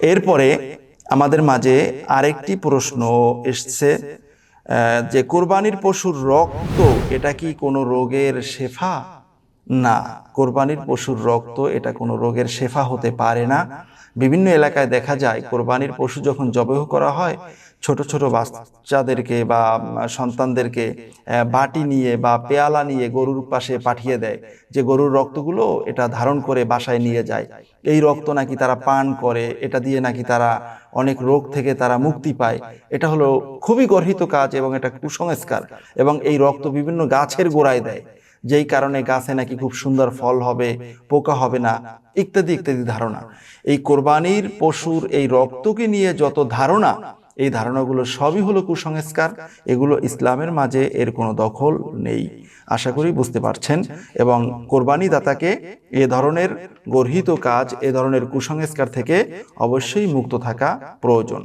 এরপরে আমাদের মাঝে আরেকটি প্রশ্ন এসছে যে কোরবানির পশুর রক্ত এটা কি কোনো রোগের শেফা? না, কোরবানির পশুর রক্ত এটা কোনো রোগের শেফা হতে পারে না। বিভিন্ন এলাকায় দেখা যায় কোরবানির পশু যখন জবাই করা হয়, ছোট ছোট বাচ্চাদেরকে বা সন্তানদেরকে বাটি নিয়ে বা পেয়ালা নিয়ে গরুর পাশে পাঠিয়ে দেয়, যে গরুর রক্তগুলো এটা ধারণ করে বাসায় নিয়ে যায়। এই রক্ত নাকি তারা পান করে, এটা দিয়ে নাকি তারা অনেক রোগ থেকে তারা মুক্তি পায়। এটা হলো খুবই গর্হিত কাজ এবং এটা কুসংস্কার। এবং এই রক্ত বিভিন্ন গাছের গোড়ায় দেয়, যেই কারণে গাছে নাকি খুব সুন্দর ফল হবে, পোকা হবে না, ইত্যাদি ইত্যাদি ধারণা। এই কোরবানির পশুর এই রক্তকে নিয়ে যত ধারণা, এই ধারণাগুলো সবই হলো কুসংস্কার। এগুলো ইসলামের মাঝে এর কোনো দখল নেই। আশা করি বুঝতে পারছেন। এবং কোরবানি দাতাকে এ ধরনের গর্হিত কাজ, এ ধরনের কুসংস্কার থেকে অবশ্যই মুক্ত থাকা প্রয়োজন।